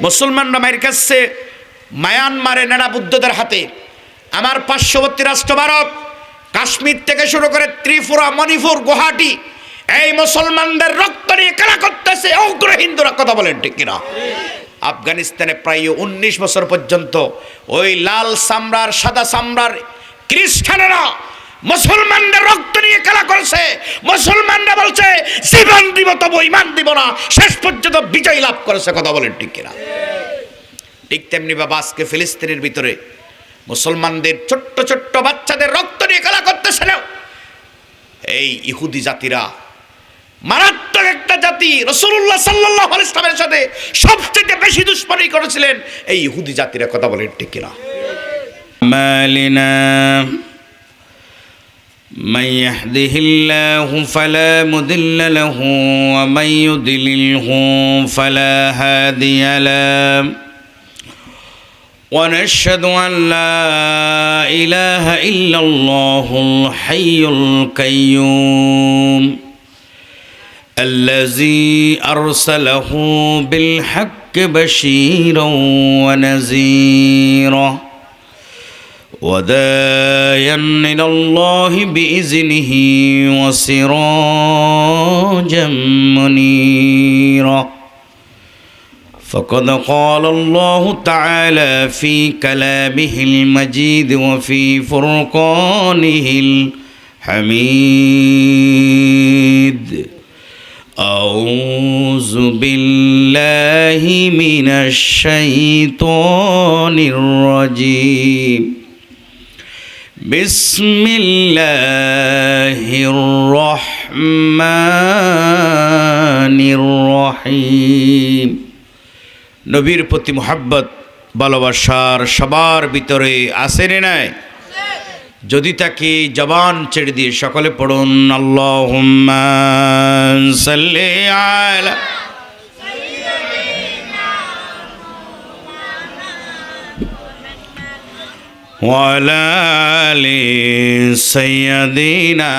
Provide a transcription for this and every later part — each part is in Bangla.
মুসলমানরা মায়ের কাছে মায়ানমারে নেড়া বুদ্ধদের হাতে, আমার পার্শ্ববর্তী রাষ্ট্র ভারত, কাশ্মীর থেকে শুরু করে ত্রিপুরা, মণিপুর, গুয়াহাটি, এই মুসলমানদের রক্ত নিয়ে খেলা করতেছে উগ্র হিন্দুরা। কথা বলেন ঠিক কিনা? আফগানিস্তানে প্রায় 19 বছর পর্যন্ত ওই লাল সামরার, সাদা সামরার খ্রিস্টানেরা মুসলমানদের রক্ত নিয়ে খেলা করেছে। মুসলমানরা বলছে জীবন দিব তবু ইমান দিব না, শেষ পর্যন্ত বিজয় লাভ করেছে। কথা বলেন ঠিক কিনা? ঠিক তেমনি বাবা আজকে ফিলিস্তিনের ভিতরে মুসলমানদের ছোট্ট ছোট্ট বাচ্চাদের রক্ত নিয়ে খেলা করতেছে না এই ইহুদি জাতিরা। মারাত্মক একটা জাতি। রাসূলুল্লাহ সাল্লাল্লাহু আলাইহি ওয়াসাল্লামের সাথে সবচেয়ে বেশি দুশমনী করেছিলেন এই ইহুদি জাতিরা। কথা বলেন ঠিক কিনা? মালিনা من يهده الله فلا مضل له ومن يضلله فلا هادي له ونشهد أن لا إله إلا الله الحي القيوم الذي أرسله بالحق بشيرا ونذيرا وداعيا إلى الله بإذنه وسراجا منيرا فقد قال الله تعالى في كلامه المجيد وفي فرقانه الحميد أعوذ بالله من الشيطان الرجيم بسم الله الرحمن الرحيم নবীর প্রতি মুহাব্বত ভালোবাসার সবার ভিতরে আছে না নাই? যদি তাকে জবান ছেড়ে দিয়ে সকলে পড়ুন আল্লাহুম্মা সাল্লি আলা ওয়ালা আলি সাইয়্যিদিনা।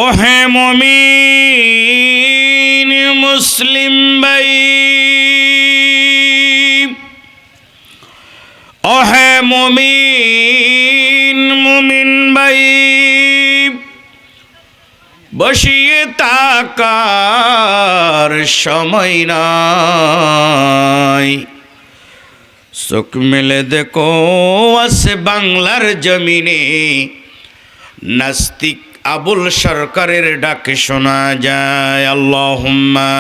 ওহে মুমিন মুসলিম ভাই, ওহে মুমিন ভাই, বসিয়ে থাকার সময় নাই। চোখ মেলে দেখো আছে বাংলার জমিনে নাস্তিক আবুল সরকারের ডাকে শোনা যায় আল্লাহুম্মা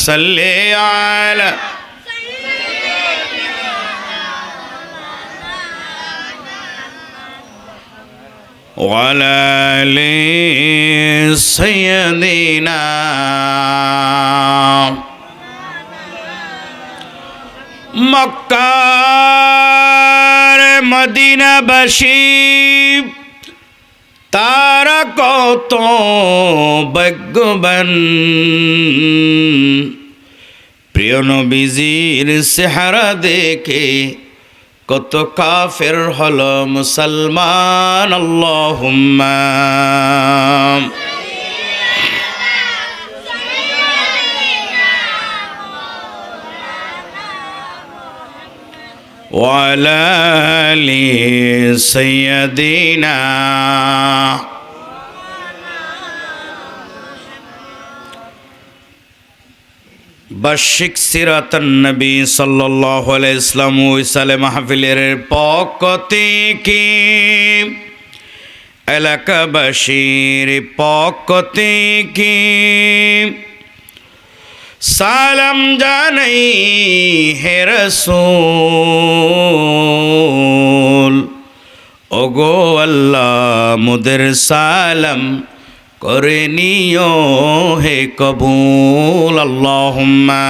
সাল্লি আলা ওয়ালা আলি সাইয়্যিদিনা। মক্কার মদিনাবাসী তারা কত ভাগ্যবান, প্রিয় নবীজির চেহারা দেখে কত কাফের হলো মুসলমান। আল্লাহুম্মা ওয়ালা আলি সাইয়্যিদিনা। বার্ষিক সিরাতান নবী সাল্লাল্লাহু আলাইহি ওয়াসাল্লাম ওইসালে মাহফিলের পক্ষ থেকে, এলাকাবাসীর পক্ষ থেকে সালাম জানাই হে রাসূল। ওগো আল্লাহ মোদের সালাম করে নিও হে কবুল। আল্লাহুম্মা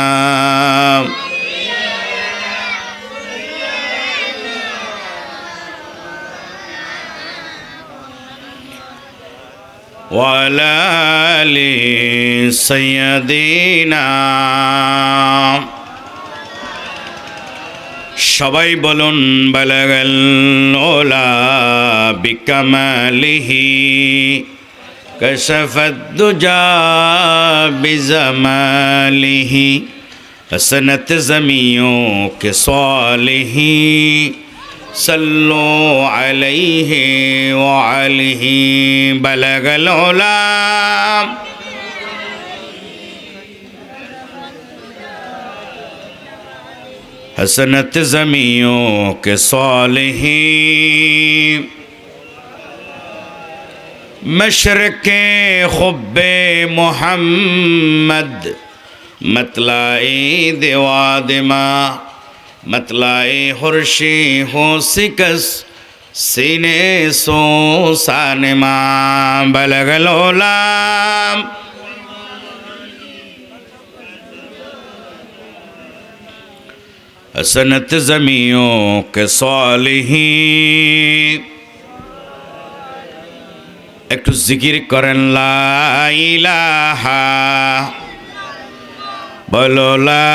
ওয়ালা আলি সাইয়্যিদিনা। সবাই বলুন বালাগাল ওলা বিকামালিহি كشف الدجى بزماله حسنت زمینوں کے صالح صلوا علیہ وعلیہ بلغ العلا حسنت زمینوں کے صالح مشرق خب محمد مطلعِ دیوادما مطلعِ خورشی ہو سکس سینے سو سانما بلغ العلا حسنت زمینوں کے صالحین একটু জিকির করেন লা ইলাহা বলো লা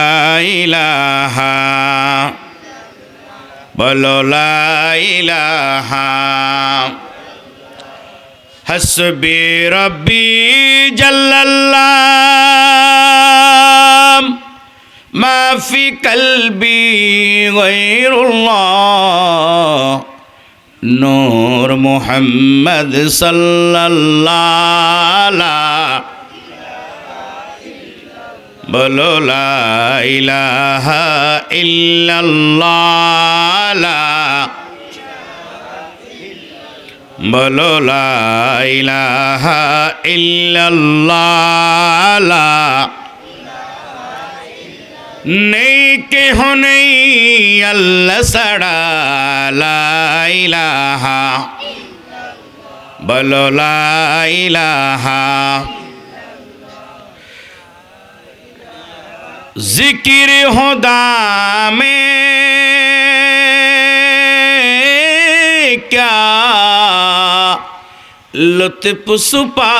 ইলাহা বলো লা ইলাহা হাসবি রব্বি জাল্লাল্লাহ মা ফি কলবি গায়রুল্লাহ নূর মুহাম্মদ সাল্লাল্লাহ বলো লা ইলাহা ইল্লাল্লাহ বলো লা ইলাহা ইল্লাল্লাহ নেই কেহ নেই আল্লাহ ছাড়া লা ইলাহা বলো লা ইলাহা জিকির হোদা মে क्या लुत्फ छुपा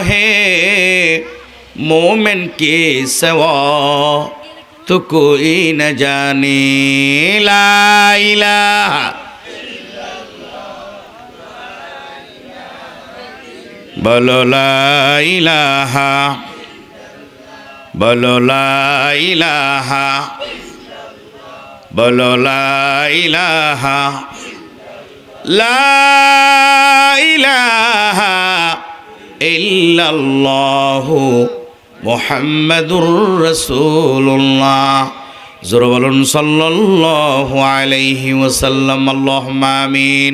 है मोमिन के सिवा तो कोई न जाने ला इलाहा बोलो ला इलाहा बोलो ला इलाहा बोलो ला इलाहा ला इलाहा इल्लल्लाहु মুহাম্মাদুর রাসূলুল্লাহ জোরে বলুন সাল্লাল্লাহু আলাইহি ওয়াসাল্লাম আল্লাহুম্মা আমিন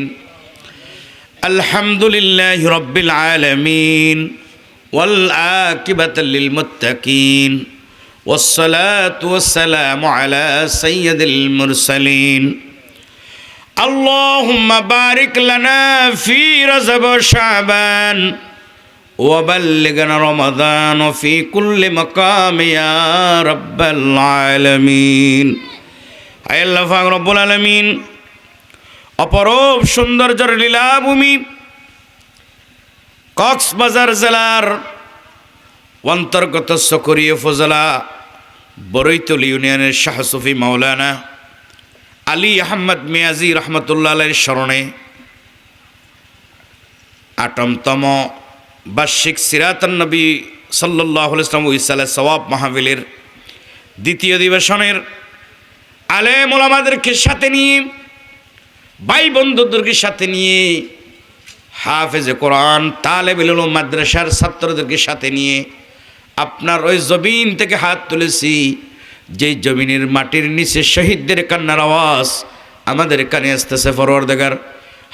আলহামদুলিল্লাহি রাব্বিল আলামিন ওয়াল আকিবাতু লিল মুত্তাকিন ওয়াস সালাতু ওয়াস সালামু আলা সাইয়্যিদিল মুরসালিন আল্লাহুম্মা বারিক লানা ফি রাজব ওয়া শাবান وبلغنا رمضان في كل مقام يا رب العالمين আয় আল্লাহ পাক রব্বুল আলামিন অপরূপ সৌন্দর্যের লীলাভূমি কক্সবাজার জেলার অন্তর্গত সকরিয়া উপজেলা বরৈতলী ইউনিয়নের শাহ সুফি মাওলানা আলী আহমদ মিয়াজি রহমতুল্লাহ আলাইহির স্মরণে 8তম বার্ষিক সিরাতান নবী সাল্লাল্লাহু আলাইহি ওয়াসাল্লাম ইসালে সওয়াব মাহফিলের দ্বিতীয় অধিবেশনের আলেম ওলামাদেরকে সাথে নিয়ে ভাই বন্ধুদেরকে সাথে নিয়ে হাফেজে কোরআন তালেবুল ইলম মাদ্রাসার ছাত্রদেরকে সাথে নিয়ে আপনার ওই জমিন থেকে হাত তুলেছি যে জমিনের মাটির নিচে শহীদদের কান্নার আওয়াজ আমাদের কানে আসতেছে পরওয়ারদিগার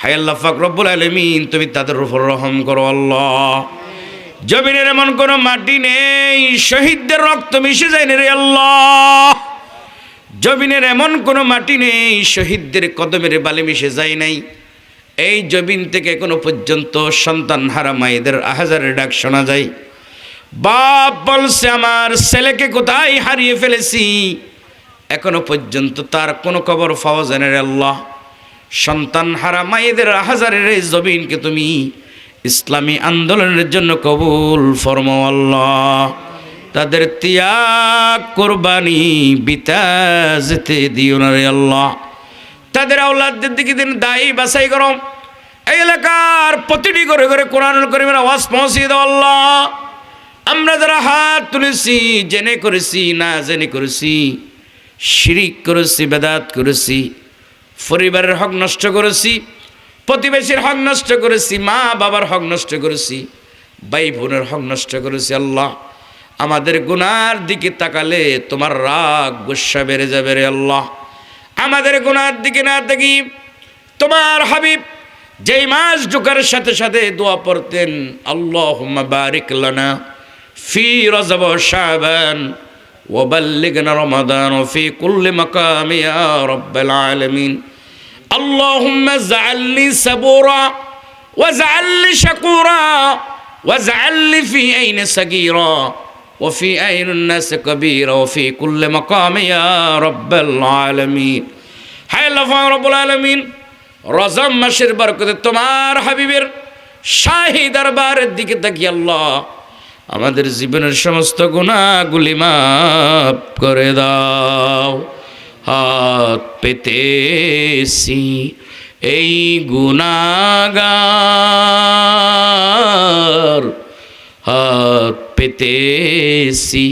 হায় আল্লাহ পাক রব্বুল আলামিন তুমি তাদের উপর রহম করো আল্লাহ জমিনের এমন কোনো মাটি নেই শহীদদের রক্ত মিশে যায় না রে আল্লাহ জমিনের এমন কোনো মাটি নেই শহীদদের কদমের বালি মিশে যায় নাই এই জমিন থেকে এখনো পর্যন্ত সন্তান হারা মায়েদের আহাজারের ডাক শোনা যায় বাপ বলছে আমার ছেলেকে কোথায় হারিয়ে ফেলেছি এখনো পর্যন্ত তার কোনো খবর পাওয়া যায় না রে আল্লাহ সন্তান হারা মায়েদের হাজারের এই জমিনকে তুমি ইসলামী আন্দোলনের জন্য কবুল ফরমাও আল্লাহ তাদের ত্যাগ কোরবানি বিতা যেতে দিও না রে আল্লাহ তাদের আওলাদদের দিকে দিন দায়ী বাছাই করো এই এলাকার প্রতিটি ঘরে ঘরে কোরআনুল কারীমের আওয়াজ পৌঁছিয়ে দাও আল্লাহ। আমরা যারা হাত তুলেছি, জেনে করেছি না জেনে করেছি, শিরিক করেছি, বেদাত করেছি, পরিবারের হক নষ্ট করেছি, প্রতিবেশীর হক নষ্ট করেছি, মা বাবার হক নষ্ট করেছি, ভাই বোনের হক নষ্ট করেছি, আল্লাহ আমাদের গুনার দিকে তাকালে তোমার রাগ গুসা বেড়ে যাবে রে আল্লাহ। আমাদের গুনার দিকে না তাকি তোমার হাবিব যেই মাস ঢোকার সাথে সাথে দোয়া পড়তেন, আল্লাহুম্মা বারিক লানা ফি রজব ওয়া শাবান ওয়া বাল্লিগনা রমাদান ওয়া ফি কুল্লি মাকাম ইয়া রাব্বাল আলামিন। আল্লাহুম্মা জাআলনি সাবুরা ওয়া জাআলনি শাকুরা ওয়া জাআলনি ফি আইনি সাগীরা ওয়া ফি আইনিন নাস কাবীরা ওয়া ফি কুল্লি মাকাম ইয়া রাব্বাল আলামিন। হায় আল্লাহ রাব্বুল আলামিন, রজব মাসের বরকতে তোমার হাবিবের শাহী দরবারের দিকে তাকিয়ে আল্লাহ আমাদের জীবনের সমস্ত গুনাহগুলি মাফ করে দাও। হাত পেতেছি এই গুনাহগার, হাত পেতেছি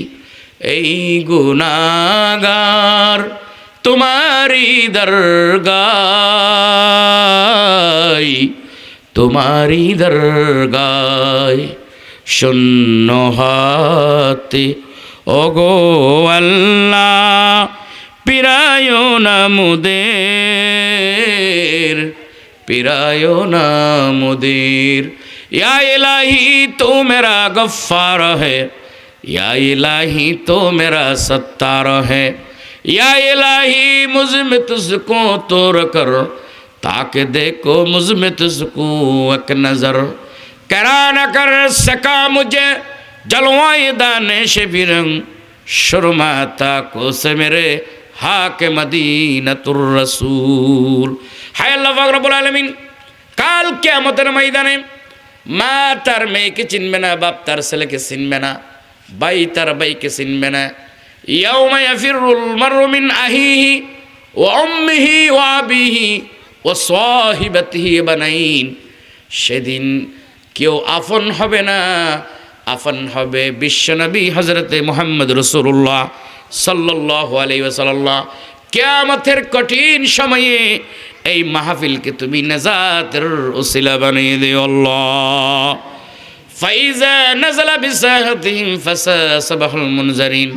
এই গুনাহগার, তোমারি দরগায়, তোমারি দরগায় শূন্য হাতে ওগো আল্লাহ পিরায় না মুদের, পিরায় না মুদের। ইয়া ইলাহি তো মেরা গফ্ফার है, या इलाही तो मेरा सत्तार है, या इलाही मुझ में तुझको तोड़ कर ताकि देखो मुझ में तुझको एक नजर। करा न कर सका मुझे जलवाए दाने से भी रंग, शर्माता को से मेरे हाके मदीनतुर रसूल। हाय अल्लाह रब्बुल आलमीन, কাল কিয়ামতের ময়দানে মা তার মেয়েকে চিনবে না, বাপ তার ছেলেকে চিনবে না, ভাই তার ভাইকে চিনবে না। ইয়াউমা ইয়াফিরুল মারউ মিন আখিহি ওয়া উম্মিহি ওয়া আবিহি ওয়া সাহিবাতিহি বানাইন। সেদিন কেউ আপন হবে না, আপন হবে বিশ্বনবী হযরতে মুহাম্মদ রাসূলুল্লাহ সাল্লাল্লাহু আলাইহি ওয়াসাল্লাম। কিয়ামতের কঠিন সময়ে এই মাহফিলকে তুমি নাজাতের উসিলা বানিয়ে দিও আল্লাহ। ফাইজা নাযালা বিসাহাতিহিম ফাসাবাহুল মুনজারিন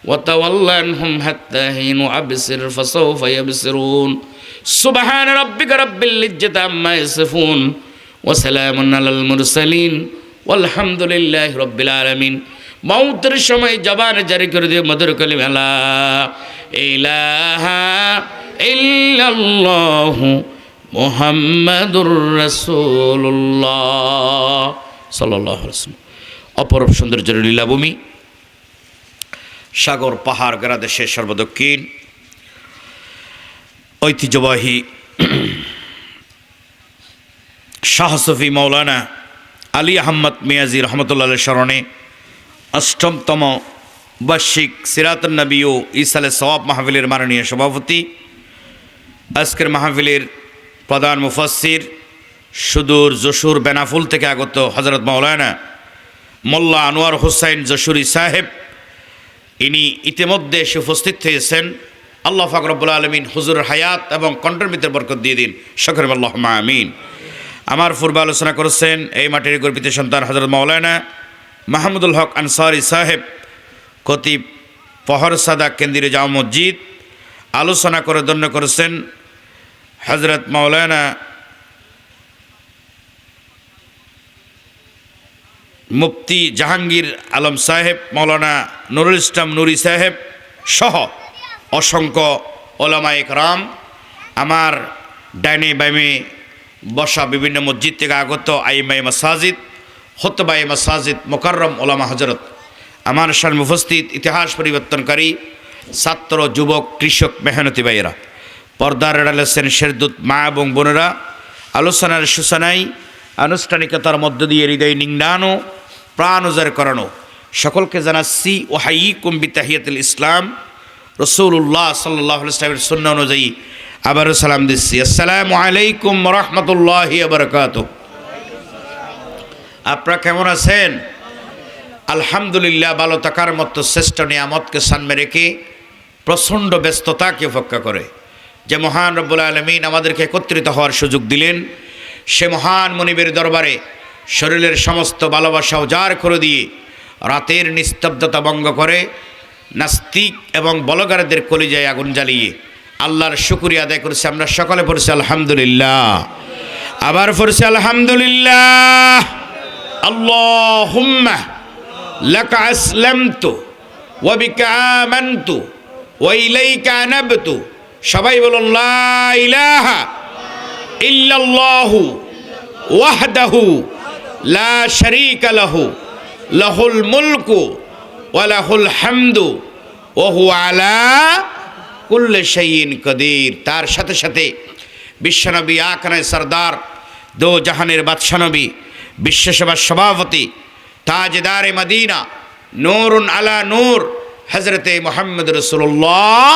ওয়া তাওয়াল্লা আনহুম হাত্তা হিন আবসির ফাসাওফা ইয়াবসিরুন। সুবহান রাব্বিকা রাব্বিল ইজ্জাতি আম্মা ইয়াসিফুন ওয়া সালামুন আলাল মুরসালিন ওয়ালহামদুলিল্লাহি রাব্বিল আলামিন। মৌতের সময় জবান জারি করে দিও মধুর কালিমা লা ইলাহা ইল্লাল্লাহু মুহাম্মাদুর রাসূলুল্লাহ সাল্লাল্লাহু আলাইহি ওয়াসাল্লাম। অপরূপ সৌন্দর্যের লীলাভূমি, সাগর পাহাড় গেরা দেশের সর্বদক্ষিণ ঐতিহ্যবাহী শাহ সফি মৌলানা আলী আহমদ মিয়াজি রহমতুল্লাহ স্মরণে অষ্টমতম বার্ষিক সিরাতুন নবী ও ইসালে সওয়াব মাহফিলের মাননীয় সভাপতি, আজকের মাহফিলের প্রধান মুফাসসির সুদূর যশোর বেনাফুল থেকে আগত হযরত মাওলানা মোল্লা আনোয়ার হোসেন যশোরী সাহেব, ইনি ইতিমধ্যে এসে উপস্থিত হয়েছেন। আল্লাহ পাক রব্বুল আলামিন হুজুরের হায়াত এবং কণ্ঠের ভিতরে বরকত দিয়ে দিন, সকলে আল্লাহুম্মা আমিন। আমার পূর্বে আলোচনা করেছেন এই মাটির গর্বিত সন্তান হযরত মাওলানা মাহমুদুল হক আনসারী সাহেব, খতিব পহর সাদা কেন্দ্রীয় জামা মসজিদ। আলোচনা করে ধন্য করেছেন হযরত মাওলানা মুফতি জাহাঙ্গীর আলম সাহেব, মাওলানা নুরুল ইসলাম নুরি সাহেব সহ অসংখ্য ওলামায়ে কেরাম। আমার ডাইনে বাইমে বসা বিভিন্ন মসজিদ থেকে আগত আইমায়ে মাসাজিদ, খুতবায়ে মাসাজিদ, মুকাররম ওলামা হযরত, আমার সামনে উপস্থিত ইতিহাস পরিবর্তনকারী ছাত্র, যুবক, কৃষক, মেহনতি ভাইয়েরা, পর্দার আড়ালেছেন শেরদূত মা এবং বোনেরা, আলোচনার সূচনায় আনুষ্ঠানিকতার মধ্য দিয়ে হৃদয় নিংড়ানো, প্রাণ উজাড় করানো সকলকে জানাচ্ছি ওয়াহাইকুম বিতাহিয়াতুল ইসলাম। রাসূলুল্লাহ সাল্লাল্লাহু আলাইহি ওয়াসাল্লামের সুন্নাহ অনুযায়ী আবারও সালাম দিচ্ছি। আসসালামু আলাইকুম রহমতুল্লাহি বারাকাতুহু। আপনারা কেমন আছেন? আলহামদুলিল্লাহ, ভালো থাকার মতো শ্রেষ্ঠ নিয়ামতকে সামনে রেখে প্রচণ্ড ব্যস্ততাকে উপেক্ষা করে যে মহান রব্বুল আলামিন আমাদেরকে একত্রিত হওয়ার সুযোগ দিলেন, সে মহান মনিবের দরবারে শরীরের সমস্ত ভালোবাসা উজাড় করে দিয়ে রাতের নিস্তব্ধতা ভঙ্গ করে নাস্তিক এবং বলগারদের কলিজায় আগুন জ্বালিয়ে আল্লাহর শুকরিয়া আদায় করেছি। আমরা সকলে পড়ছি আলহামদুলিল্লাহ, আবার পড়ছি আলহামদুলিল্লাহ। আল্লাহুম্মা লাকা আসলামতু ওয়া বিকা আমানতু ওয়া ইলাইকা আনাবতু। সবাই বলুন লা ইলাহা ইল্লাল্লাহু ওয়াহদাহু লা শারীকা লাহু লাহুল মুলকু ওয়া লাহুল হামদু ওয়া হুয়া আলা কুল্লি শাইইন কাদির। তার সাথে সাথে বিশ্বনবী আকানে সরদার, দো জাহানের বাদশা নবী, বিশ্বসভার সভাপতি, তাজদারে মদিনা, নূরুন আলা নূর, হযরতে মুহাম্মদ রাসূলুল্লাহ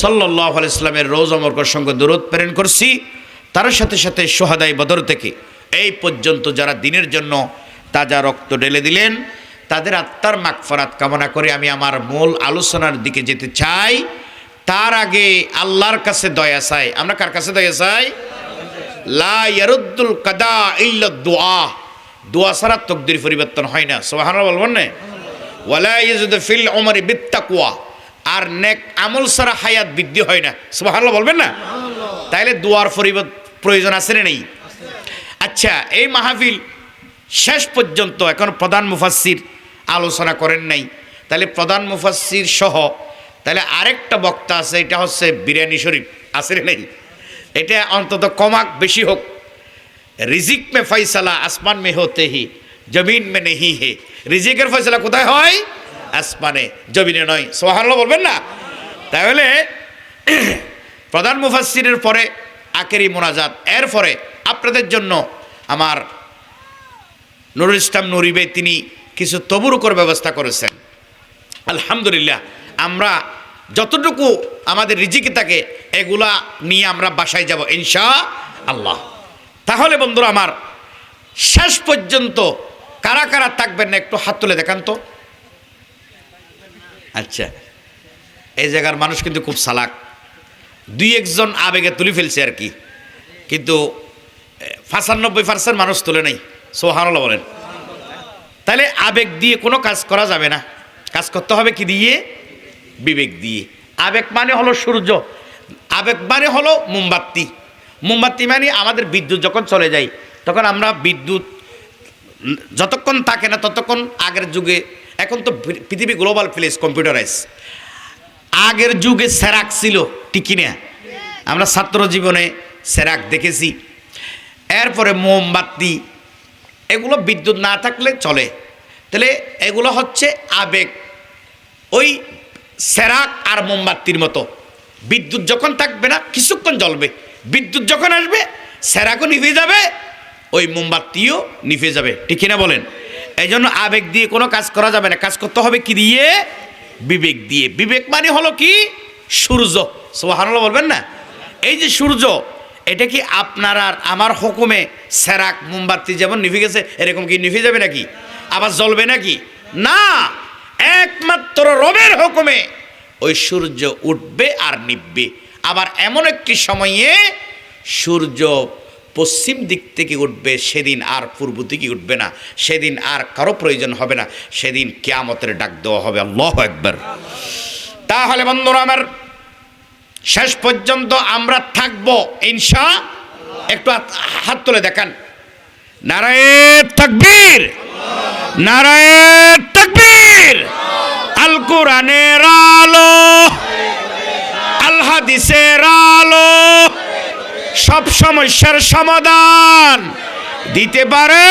সাল্লাল্লাহু আলাইহি সাল্লামের রওজা মোবারকের সঙ্গে দরুদ প্রেরণ করছি। তার সাথে সাথে শুহাদায়ে বদর থেকে এই পর্যন্ত যারা দিনের জন্য তাজা রক্ত ঢেলে দিলেন, তাদের আত্মার মাগফিরাত কামনা করে আমি আমার মূল আলোচনার দিকে যেতে চাই। তার আগে আল্লাহর কাছে দয়া চাই। আমরা কার কাছে দয়া চাই? লা ইয়ারুদ্দুল কাদা ইল্লা দুআ। দোয়া ছাড়া তকদির পরিবর্তন হয় না। সুবহানাল্লাহ বলবেন না? ওয়ালা ইয়াজিদু ফিল উমরি বিত্তাকওয়া। আর নেক আমল ছাড়া হায়াত বৃদ্ধি হয় না। সুবহানাল্লাহ বলবেন না? তাইলে দোয়ার প্রয়োজন আছে না নেই? আচ্ছা, এই মাহফিল শেষ পর্যন্ত এখন প্রধান মুফাসসির আলোচনা করেন নাই, তাহলে প্রধান মুফাসসির সহ তাহলে আরেকটা বক্তা আছে, এটা হচ্ছে বিরিয়ানি শরীফ, আছে না নেই? এটা অন্তত কমাক বেশি হোক। রিজিক মে ফয়সালা আসমান মে হতে হি জমিন মে নেহি হে। রিজিকের ফয়সালা কোথায় হয়? আসমানে, জমিনে নয়। সুবহানাল্লাহ বলবেন না? তাহলে প্রধান মুফাসসিরের পরে আখেরি মোনাজাত, এরপরে আপনাদের জন্য আমার নুরুল ইসলাম নুরি ভাই তিনি কিছু তবরুকের ব্যবস্থা করেছেন। আলহামদুলিল্লাহ, আমরা যতটুকু আমাদের রিজিকে থাকে এগুলা নিয়ে আমরা বাসায় যাব ইনশাআল্লাহ। তাহলে বন্ধুরা আমার, শেষ পর্যন্ত কারা কারা থাকবেন না একটু হাত তুলে দেখান তো। আচ্ছা, এই জায়গার মানুষ কিন্তু খুব চালাক, দুই একজন আবেগে তুলে ফেলছে আর কি, কিন্তু 95% মানুষ তুলে নাই। সুবহানাল্লাহ বলেন। তাহলে আবেগ দিয়ে কোনো কাজ করা যাবে না, কাজ করতে হবে কি দিয়ে? বিবেক দিয়ে। আবেগ মানে হলো সূর্য, আবেগ মানে হলো মোমবাতি। মোমবাতি মানে আমাদের বিদ্যুৎ যখন চলে যায় তখন আমরা বিদ্যুৎ যতক্ষণ থাকে না ততক্ষণ, আগের যুগে, এখন তো পৃথিবী গ্লোবাল প্লেস, কম্পিউটারাইজ, আগের যুগে সেরাক ছিল, টিকি না? আমরা ছাত্র জীবনে সেরাক দেখেছি। এরপরে মোমবাতি, এগুলো বিদ্যুৎ না থাকলে চলে। তাহলে এগুলো হচ্ছে আবেগ, ওই সেরাক আর মোমবাতির মতো। বিদ্যুৎ যখন থাকবে না কিছুক্ষণ জ্বলবে, বিদ্যুৎ যখন আসবে সেরাকও নিভে যাবে, ওই মোমবাতিও নিভে যাবে, ঠিক না বলেন? এই জন্য আবেগ দিয়ে কোনো কাজ করা যাবে না, কাজ করতে হবে কি দিয়ে? বিবেক দিয়ে। বিবেক মানে হলো কি? সূর্য। সুবহানাল্লাহ বলবেন না? এই যে সূর্য, এটা কি আপনার আর আমার হুকুমে সেরাক মোমবাতি যেমন নিভে গেছে এরকম কি নিভে যাবে নাকি? আবার জ্বলবে নাকি? না, একমাত্র রবের হুকুমে ওই সূর্য উঠবে আর নিভবে। আবার এমন একটি সময়ে সূর্য পশ্চিম দিক থেকে উঠবে, সেদিন আর পূর্ব দিকে উঠবে না, সেদিন আর কারো প্রয়োজন হবে না, সেদিন কিয়ামতের ডাক দেওয়া হবে। আল্লাহু আকবার। তাহলে বন্ধুরা আমার, শেষ পর্যন্ত আমরা থাকবো ইনশাআল্লাহ। একটু হাত তুলে দেখান। নারায়ে তাকবীর, নারায়ে তাকবীর। আল কোরআনের আলো, আল হাদিসের আলো সব সমস্যার সমাধান দিতে পারে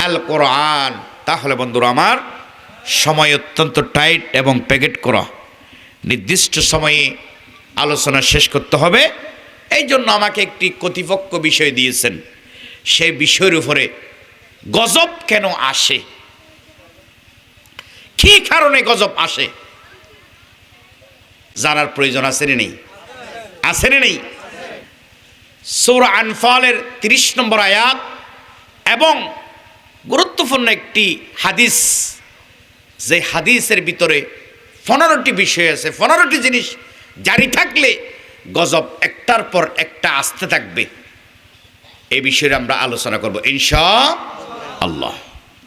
আল কোরআন। তাহলে বন্ধুরা আমার, সময় অত্যন্ত টাইট এবং প্যাকেট করা, নির্দিষ্ট সময়ে আলোচনা শেষ করতে হবে। এই জন্য আমাকে একটি কর্তৃপক্ষ বিষয় দিয়েছেন, সেই বিষয়ের উপরে গজব কেন আসে, কি কারণে গজব আসে জানার প্রয়োজন আছে না নেই? আছে না নেই? সূরা আনফালের 30 নম্বর আয়াত এবং গুরুত্বপূর্ণ একটি হাদিস, যে হাদিসের ভিতরে 15টি বিষয় আছে, 15টি জিনিস জারি থাকলে গজব একটার পর একটা আসতে থাকবে। এই বিষয়ে আমরা আলোচনা করব ইনশাআল্লাহ।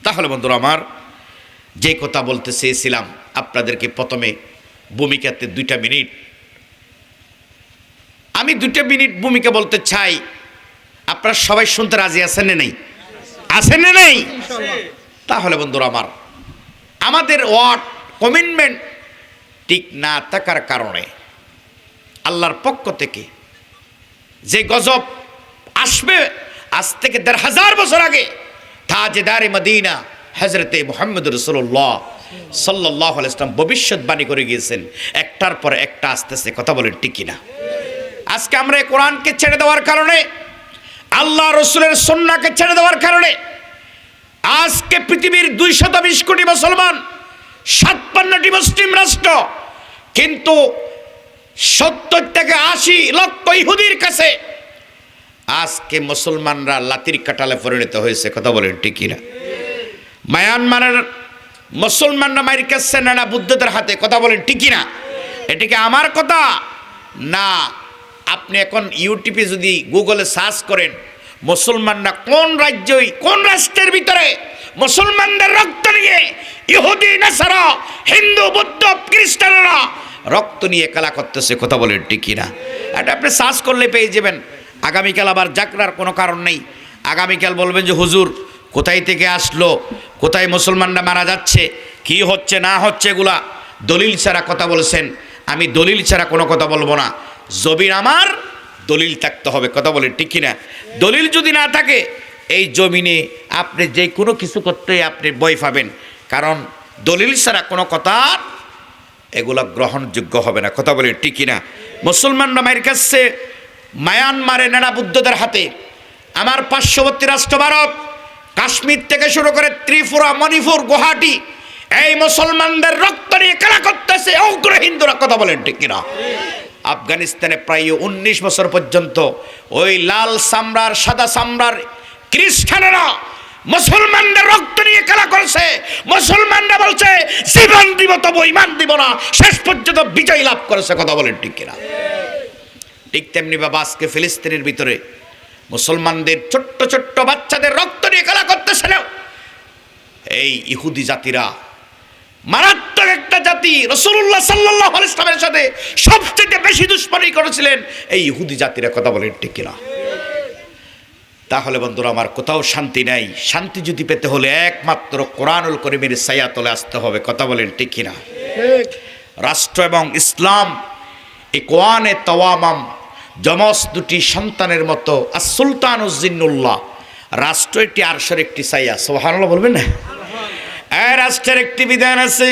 তাহলে বন্ধুরা আমার, যে কথা বলতে চেয়েছিলাম আপনাদেরকে প্রথমে ভূমিকাতে 2টা মিনিট, আমি 2টা মিনিট ভূমিকা বলতে চাই। আপনারা সবাই শুনতে রাজি আছেন না নেই? আছেন না নেই? তাহলে বন্ধুরা আমার, আমাদের ওয়ার্ড কমিটমেন্ট ঠিক না থাকার কারণে আল্লাহর পক্ষ থেকে যে গজব আসবে আজ থেকে 1500 বছর আগে তাজদারে মদিনা হযরতে মুহাম্মদ রাসূলুল্লাহ সাল্লাল্লাহু আলাইহি ওয়াসাল্লাম ভবিষ্যৎবাণী করে গিয়েছেন, একটার পর একটা আসতেছে। কথা বলেন ঠিক কিনা? আজকে আমরা এই কোরআনকে ছেড়ে দেওয়ার কারণে, আল্লাহ রসুলের সুন্নাহকে ছেড়ে দেওয়ার কারণে আজকে পৃথিবীর 220 কোটি মুসলমান, 57টি মুসলিম রাষ্ট্র, কিন্তু 70 থেকে 80 লক্ষ ইহুদির কাছে আজকে মুসলমানরা লাতির কাটালে পরিণত হয়েছে। কথা বলেন ঠিক কিনা? মায়ানমারের মুসলমানরা মাইর কাছে না বুদ্ধদের হাতে। কথা বলেন ঠিক কিনা? এটিকে আমার কথা না, আপনি এখন ইউটিউবে যদি গুগলে সার্চ করেন মুসলমানরা কোন রাজ্যই, কোন রাষ্ট্রের ভিতরে মুসলমানদের রক্ত নিয়ে ইহুদি, নাসারা, হিন্দু, বৌদ্ধ, খ্রিস্টানরা রক্ত নিয়ে খেলা করতেছে। কথা বলেন ঠিক কিনা? এটা আপনি সার্চ করলে পেয়ে যাবেন। আগামীকাল আবার জাকরার কোনো কারণ নেই। আগামীকাল বলবেন যে হুজুর কোথায় থেকে আসলো, কোথায় মুসলমানরা মারা যাচ্ছে, কি হচ্ছে না হচ্ছে, এগুলা দলিল ছাড়া কথা বলছেন। আমি দলিল ছাড়া কোনো কথা বলবো না। জমিন আমার, দলিল থাকতে হবে। কথা বলেন ঠিক কিনা? দলিল যদি না থাকে এই জমিনে আপনি যে কোনো কিছু করতে আপনি ভয় পাবেন, কারণ দলিল ছাড়া কোনো কথা এগুলা গ্রহণযোগ্য হবে না। কথা বলেন ঠিক কিনা? মুসলমানরা মায়ের কাছে মায়ানমারে নেড়া বুদ্ধদের হাতে, আমার পার্শ্ববর্তী রাষ্ট্র ভারত, কাশ্মীর থেকে শুরু করে ত্রিপুরা, মণিপুর, গুয়াহাটি, এই মুসলমানদের রক্ত নিয়ে খেলা করতেছে উগ্র হিন্দুরা। কথা বলেন ঠিক কিনা? আফগানিস্তানে প্রায় 19 বছর পর্যন্ত ওই লাল সামরার, সাদা সামরার খ্রিস্টানেরা মুসলমানদের রক্ত নিয়ে খেলা করছে। মুসলমানরা বলছে জীবন দিব তবু ইমান দিব না, শেষ পর্যন্ত বিজয় লাভ করেছে। কথা বলেন ঠিক কিনা? ঠিক তেমনি বাবা আজকে ফিলিস্তিনের ভিতরে মুসলমানদের ছোট্ট ছোট্ট বাচ্চাদের রক্ত নিয়ে খেলা করতেছিল এই ইহুদি জাতিরা। মারাত্মক একটা জাতি, রাসূলুল্লাহ সাল্লাল্লাহু আলাইহি ওয়াসাল্লামের সাথে সবচেয়ে বেশি দুশমনী করেছিলেন এই ইহুদি জাতিরা। কথা বলেন ঠিক কিনা? তাহলে বন্ধুরা আমার, কোথাও শান্তি নাই। শান্তি যদি পেতে হলে একমাত্র কোরআনুল কারীমের ছায়াতলে আসতে হবে। কথা বলেন ঠিক কিনা? রাষ্ট্র এবং ইসলাম ইকওয়ানে তাওয়ামাম, যমজ দুটি সন্তানের মতো। আর সুলতানুজ জিন্নুল্লাহ, রাষ্ট্র একটি আরশের একটি ছায়া। সুবহানাল্লাহ বলবেন না? এই রাষ্ট্রের একটি বিধান আছে,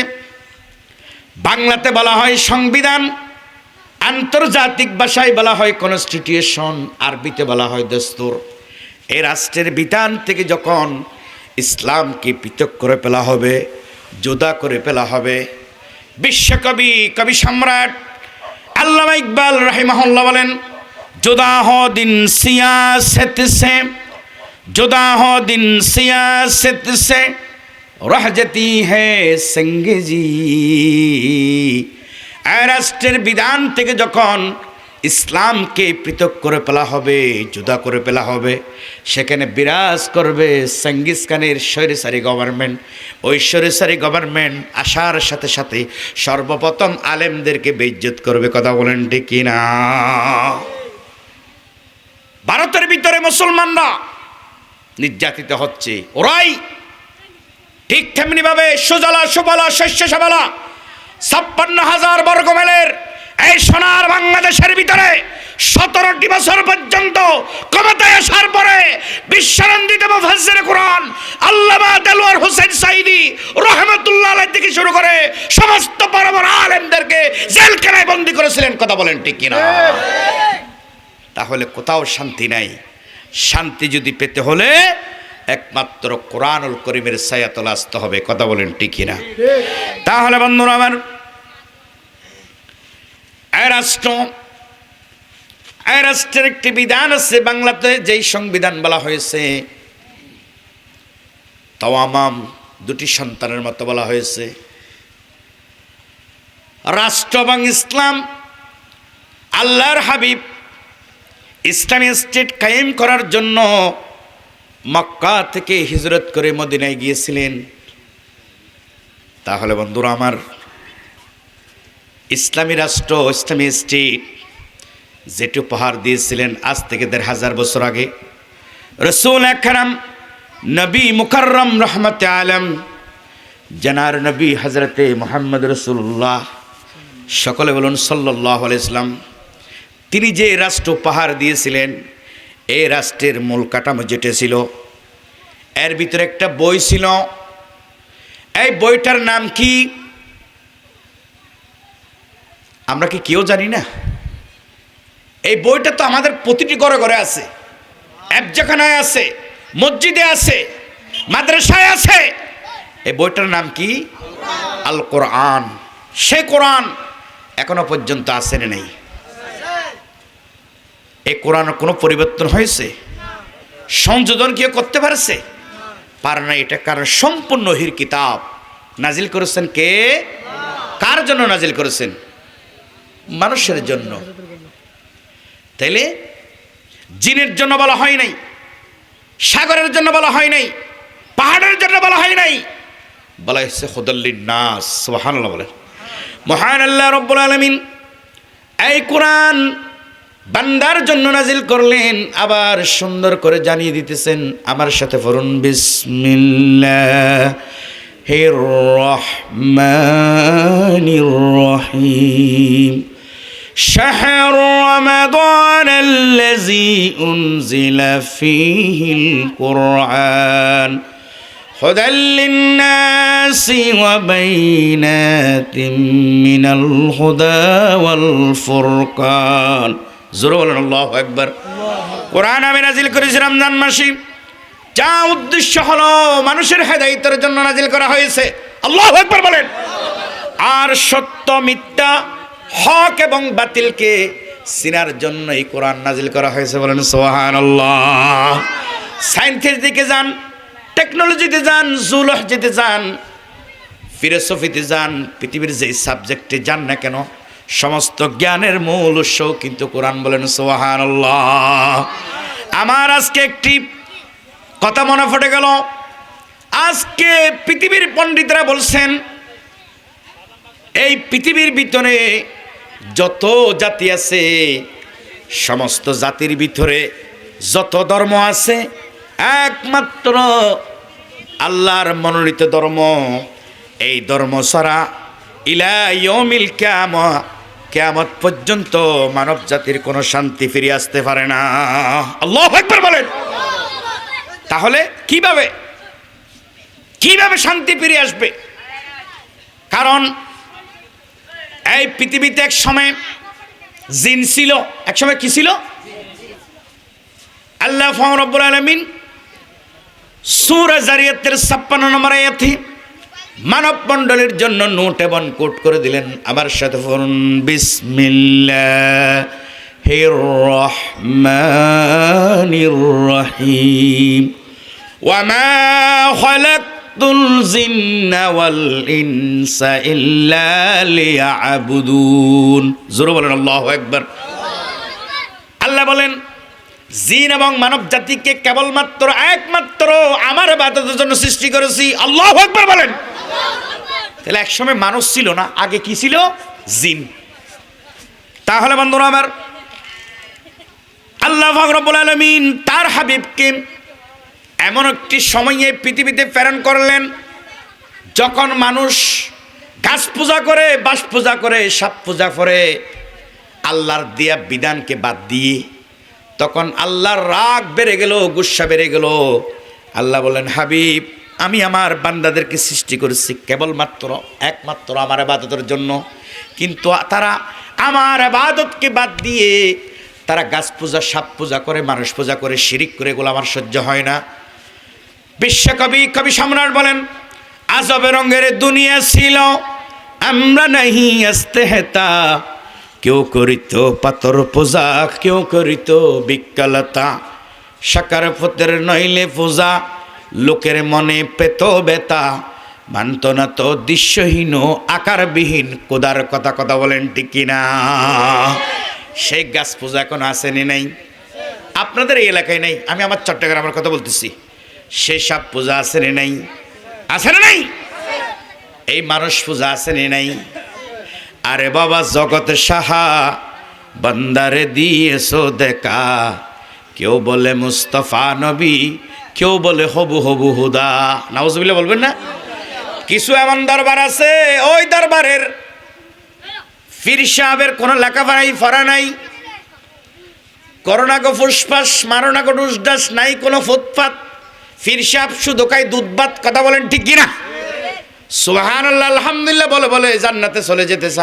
বাংলাতে বলা হয় সংবিধান, আন্তর্জাতিক ভাষায় বলা হয় কনস্টিটিউশন, আরবিতে বলা হয় দস্তুর। এই রাষ্ট্রের বিধান থেকে যখন ইসলামকে পৃথক করে ফেলা হবে, জুদা করে ফেলা হবে, বিশ্বকবি, কবি সম্রাট আল্লামা ইকবাল রাহিমাহুল্লাহ বলেন, জুদা হো দিন সিয়াসত সে, জুদা হো দিন সিয়াসত সে, রহ জাতি হ্যায় সঙ্গজি। রাষ্ট্রের বিধান থেকে যখন ইসলামকে পৃথক করে ফেলা হবে, জুদা করে ফেলা হবে, সেখানে বিরাজ করবে চেঙ্গিস খানের স্বৈরাচারী গভর্নমেন্ট। ওই স্বৈরাচারী গভর্নমেন্ট আসার সাথে সাথে সর্বপ্রথম আলেমদেরকে বেইজ্জত করবে। কথা বলেন ঠিক কিনা? ভারতের ভিতরে মুসলমানরা নির্যাতিত হচ্ছে, ওরাই ঠিক তেমনি ভাবে সুজলা সুফলা শস্য শ্যামলা 56,000 বর্গমাইলের এই সোনার বাংলাদেশের ভিতরে 17টি বছর পর্যন্ত ক্ষমতায় আসার পরে বিশ্বনন্দিত মুফাসসিরে কোরআন আল্লামা দেলওয়ার হোসেন সাঈদী রাহমাতুল্লাহ আলাইহি থেকে শুরু করে সমস্ত বড় বড় আলেমদেরকে জেলখানায় বন্দী করেছিলেন। কথা বলেন ঠিক কিনা? তাহলে কোথাও শান্তি নাই। শান্তি যদি পেতে হলে একমাত্র কোরআনুল কারীমের ছায়াতলে আসতে হবে। কথা বলেন ঠিক কিনা? তাহলে বন্ধুরা আমার, এই রাষ্ট্র এই রাষ্ট্রের একটি বিধান আছে বাংলাতে, যেই সংবিধান বলা হয়েছে তাওয়ামাম, দুটি সন্তানের মতো বলা হয়েছে। রাষ্ট্র এবং ইসলাম, আল্লাহর হাবিব ইসলামী স্টেট কায়েম করার জন্য মক্কা থেকে হিজরত করে মদিনায় গিয়েছিলেন। তাহলে বন্ধুরা আমার, ইসলামী রাষ্ট্র, ইসলামী স্টেট যেটি উপহার দিয়েছিলেন আজ থেকে ১৫০০ বছর আগে রাসূল আকরাম নবী মুকাররম রহমতে আলম জানার নবী হজরতে মুহাম্মদ রাসূলুল্লাহ, সকলে বলুন সাল্লাল্লাহু আলাইহি সাল্লাম, তিনি যে রাষ্ট্র উপহার দিয়েছিলেন, এই রাষ্ট্রের মূল কাঠামো যেটা ছিল, এর ভিতরে একটা বই ছিল। এই বইটার নাম কি আমরা কি কেউ জানি না? এই বইটা তো আমাদের প্রতিটি ঘরে ঘরে আছে, এফজখানায় আছে, মসজিদে আছে, মাদ্রাসায় আছে। এই বইটার নাম কি? আল কোরআন। সে কোরআন এখনো পর্যন্ত আছে না নেই? এই কোরআনের কোনো পরিবর্তন হয়েছে? সংযোজন কেউ করতে পারছে? পারে না। এটা কারণ সম্পূর্ণ ওহীর কিতাব। নাজিল করেছেন কে? কার জন্য নাজিল করেছেন? মানুষের জন্য। তাইলে জিনের জন্য বলা হয় নাই, সাগরের জন্য বলা হয় নাই, পাহাড়ের জন্য বলা হয় নাই, বলা হয়েছে হুদাল্লিন নাস। সুবহানাল্লাহ বলেন। মহান আল্লাহ রাব্বুল আলামিন এই কোরআন বান্দার জন্য নাজিল করলেন, আবার সুন্দর করে জানিয়ে দিতেছেন। আমার সাথে পড়ুন, বিসমিল্লাহির রহমানির রহিম। শাহরু রমাদান আল্লাযী উনজিলা ফীহিল কুরআন হুদাল লিন-নাসি ওয়া বাইনাতিন মিনাল হুদা ওয়াল ফুরকান। জোরে বলেন আল্লাহু আকবার। কোরআন আমি নাজিল করেছি রমজান মাসে, যা উদ্দেশ্য হলো মানুষের হেদায়েতের জন্য নাজিল করা হয়েছে। আল্লাহু আকবার বলেন। আর সত্য মিথ্যা, হক এবং বাতিলকে চিনার জন্য এই কোরআন নাজিল করা হয়েছে। বলেন সুবহানাল্লাহ। সায়েন্সের দিকে যান, টেকনোলজিতে যান, জুলজিতে যান, ফিলোসফিতে যান, পৃথিবীর যে সাবজেক্টে যান না কেন, সমস্ত জ্ঞানের মূল উৎস কিন্তু কোরআন। বলেন সুবহানাল্লাহ। আমার আজকে একটি কথা মনে পড়ে গেল। আজকে পৃথিবীর পণ্ডিতরা বলছেন, এই পৃথিবীর ভিতরে যত জাতি আছে, সমস্ত জাতির ভিতরে যত ধর্ম আছে, একমাত্র আল্লাহর মনোনীত ধর্ম, এই ধর্ম ছাড়া ইলা ইয়াউমিল কিয়ামত পর্যন্ত মানব জাতির কোনো শান্তি ফিরে আসতে পারে না। আল্লাহু আকবার বলেন। তাহলে কিভাবে শান্তি ফিরে আসবে? কারণ এই পৃথিবীতে এক সময় জিন ছিল। এক সময় কি ছিল? আল্লাহ রাব্বুল আলামিন সূরা জারিয়াতের 56 নম্বর আয়াতে মানব মণ্ডলীর জন্য নোট এবং কোট করে দিলেন। আমার সাথে পড়ুন, বিসমিল্লাহির রহমানির রহিম। ওয়া মা খালাকতুল জিন্না ওয়াল ইনসা ইল্লা লিয়াবুদুন। জোরে বলেন আল্লাহু আকবার। আল্লাহ বলেন, জিন এবং মানব জাতিকে কেবলমাত্র একমাত্র আমার ইবাদতের জন্য সৃষ্টি করেছি। আল্লাহু আকবার বলেন। তাহলে একসময় মানুষ ছিল না, আগে কি ছিল? জিন। তাহলে বন্ধুরা আমার, আল্লাহ পাক রব্বুল আলামিন তার হাবিবকে এমন একটি সময়ে পৃথিবীতে প্রেরণ করলেন, যখন মানুষ গাছ পূজা করে, বাস পূজা করে, সাপ পূজা করে, আল্লাহর দেয়া বিধানকে বাদ দিয়ে, তখন আল্লাহর রাগ বেড়ে গেল, গুসা বেড়ে গেল। আল্লাহ বলেন, হাবিব, আমি আমার বান্দাদেরকে সৃষ্টি করেছি কেবলমাত্র একমাত্র আমার ইবাদতের জন্য, কিন্তু তারা আমার ইবাদতকে বাদ দিয়ে তারা গাছ পূজা, সাপ পূজা করে, মানুষ পূজা করে, শিরিক করে, এগুলো আমার সহ্য হয় না। বিশ্বকবি কবি সম্রাট বলেন, আজব রঙের দুনিয়া ছিল, আমরা নাহি আস্তে হেতা, কেউ করিত পাতর পূজা, কেউ করিত বিকালতা। সাকার পথের নইলে পূজা, লোকের মনে পেত বেতা। মানত না তো দৃশ্যহীন আকারবিহীন কোদার কথা। কথা বলেন ঠিক কিনা? সেই গাছ পূজা এখন আসেনি নাই? আপনাদের এই এলাকায় নাই, আমি আমার চট্টগ্রামের কথা বলতেছি। সেই সব পূজা আসেনি নাই? আসেনি নাই? এই মানুষ পূজা আসেনি নাই? আরে বাবা জগৎ সাহা বান্দারে দিয়েছো দেখা, কেউ বলে মুস্তফা নবী, কেউ বলে হবু হবু হুদা। নাউজুবিল্লাহ বলবেন না? কিছু এমন দরবার আছে, ওই দরবারের পীর সাহেবের কোনো লেখাপড়াই পড়া নাই, করোনা গো ফুসফাস মারোনা গো ডুসডাস, নাই কোনো ফুটপাত। পীর সাহেব শুধু খায় দুধ ভাত। কথা বলেন ঠিক কিনা? সুবহানাল্লাহ, আলহামদুলিল্লাহ বলে বলে জান্নাতে চলে যেতে চায়।